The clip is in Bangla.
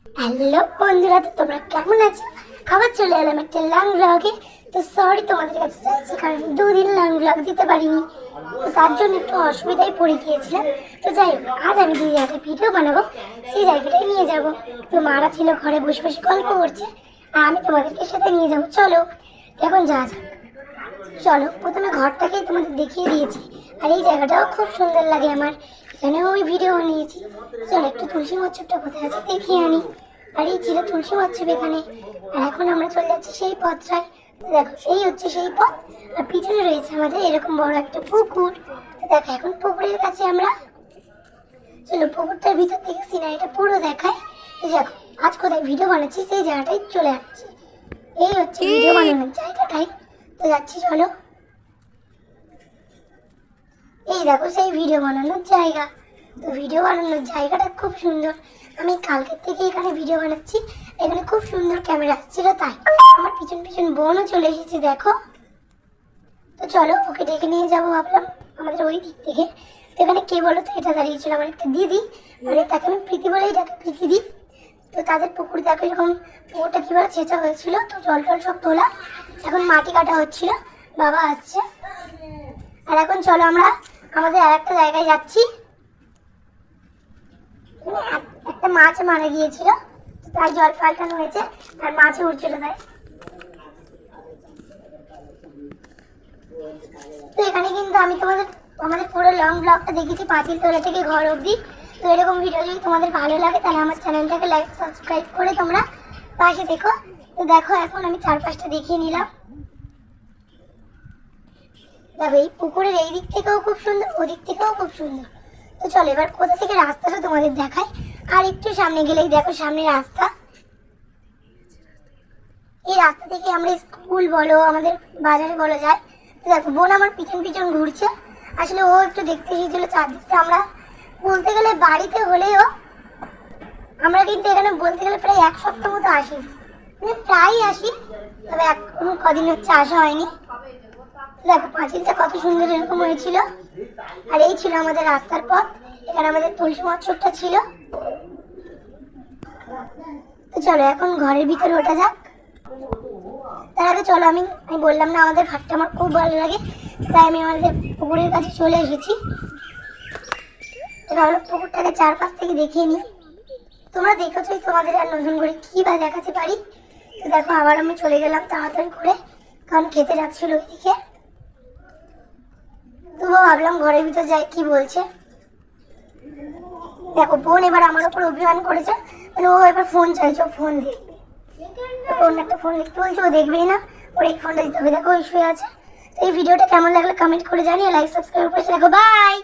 হ্যালো বন্ধুরা, তো তোমরা কেমন আছো? আবার চলে এলাম একটা লং ব্লগে। তো সরি তোমাদের কাছে চাইছি, কারণ দুদিন লং ব্লগ দিতে পারিনি, তো তার জন্য একটু অসুবিধায় পড়ে গিয়েছিলাম। তো যাই হোক, আজ আমি যে জায়গায় ভিডিও বানাবো সেই জায়গাটায় নিয়ে যাব। তো মারা ছিল ঘরে বসে বসে গল্প করছে, আর আমি তোমাদেরকে সাথে নিয়ে যাবো। চলো এখন যাওয়া যাক। চলো, প্রথমে ঘরটাকেই তোমাদের দেখিয়ে দিয়েছি, আর এই জায়গাটাও খুব সুন্দর লাগে আমার, এখানেও আমি ভিডিও বানিয়েছি। চলো একটু তুলসী মচ্ছরটা কোথায় আছে দেখিয়ে আনি। আর এই ছিল তুলসী মচ্ছর এখানে। আর এখন আমরা চলে যাচ্ছি সেই পথটায়। দেখো, এই হচ্ছে সেই পথ, আর পিছনে রয়েছে আমাদের এরকম বড় একটা পুকুর। দেখো, এখন পুকুরের কাছে আমরা। চলো পুকুরটার ভিতর থেকে সিনারিটা পুরো দেখায়। তো দেখো, আজ কোথায় ভিডিও বানাচ্ছি সেই জায়গাটায় চলে যাচ্ছি। এই হচ্ছে ভিডিও বানানোর জায়গাটাই, তো যাচ্ছি। চলো, এই দেখো সেই ভিডিও বানানোর জায়গা। তো ভিডিও বানানোর জায়গাটা খুব সুন্দর। আমি কালকের থেকে এখানে ভিডিও বানাচ্ছি, এখানে খুব সুন্দর ক্যামেরা আসছিল, তাই আমার পিছন পিছন বোনও চলে এসেছে দেখো। তো চলো, ওকে ডেকে নিয়ে যাবো ভাবলাম আমাদের ওই দিক থেকে। তো এখানে কে বলো তো, এটা দাঁড়িয়েছিল আমার একটা দিদি, মানে তাকে আমি প্রীতি বলেই ডাকি, প্রীতি দি। তো তাদের পুকুর দেখো এরকম, পুকুরটা কিভাবে ছেঁচা হয়েছিল, তো জল টল সব তোলা, এখন মাটি কাটা হচ্ছিল, বাবা আসছে। আর এখন চলো আমরা আমাদের আর একটা জায়গায় যাচ্ছি। একটা মাছ মারা গিয়েছিল, তাই জল পাল্টানো হয়েছে, আর মাছ উঠছিল তাই। তো এখানে কিন্তু আমি আমাদের পুরো লং ব্লগটা দেখেছি, পাঁচিল তোলা থেকে ঘর অবধি। তো এরকম ভিডিও যদি তোমাদের ভালো লাগে তাহলে আমার চ্যানেলটাকে লাইক সাবস্ক্রাইব করে তোমরা পাশে দেখো। তো দেখো, এখন আমি চারপাশটা দেখিয়ে নিলাম। দেখো, এই পুকুরের এই দিক থেকেও খুব সুন্দর, ওদিক থেকেও খুব সুন্দর। তো চলো এবার কোথা থেকে রাস্তাটা তোমাদের দেখাই। আর একটু সামনে গেলেই দেখো সামনে রাস্তা। এই রাস্তা থেকে আমরা স্কুল বলো, আমাদের বাজারে বলো যাই। তো দেখো, বোন আমার পিছন পিছন ঘুরছে। আসলে ও একটু দেখতে এসেছিল চারদিকটা। আমরা বলতে গেলে বাড়িতে হলেও আমরা কিন্তু এখানে বলতে গেলে প্রায় এক সপ্তাহ মতো আসি, মানে প্রায় আসি, তবে এখন কদিন হচ্ছে আসা হয়নি। দেখো পাঁচিলটা কত সুন্দর এরকম হয়েছিল। আর এই ছিল আমাদের রাস্তার পথ, এখানে আমাদের তুলসী মচ্ছরটা ছিল। তো চলো এখন ঘরের ভিতরে ওঠা যাক। তার আগে চলো, আমি বললাম না আমাদের ঘাটটা আমার খুব ভালো লাগে, তাই আমি আমাদের পুকুরের কাছে চলে এসেছি। এবার হলো পুকুরটাকে চারপাশ থেকে দেখিয়ে নিই। তোমরা দেখেছোই, তোমাদের আর নতুন করে কি বা দেখাতে পারি। তো দেখো, আবার আমি চলে গেলাম তাড়াতাড়ি করে, কারণ খেতে রাখছিল ওইদিকে। তবুও ভাবলাম ঘরের ভিতর যাই, কি বলছে। দেখো, বোন এবার আমার উপর অভিমান করেছে, মানে ও এবার ফোন চাইছে, ফোন দেখবে। অন্য একটা ফোন দেখতে বলছে, ও দেখবেই না, ওর এই ফোনটা দিতে হবে। দেখো ওই শুয়ে আছে। তো এই ভিডিওটা কেমন লাগলো কমেন্ট করে জানিয়ে লাইক সাবস্ক্রাইব করে দেখো। বাই।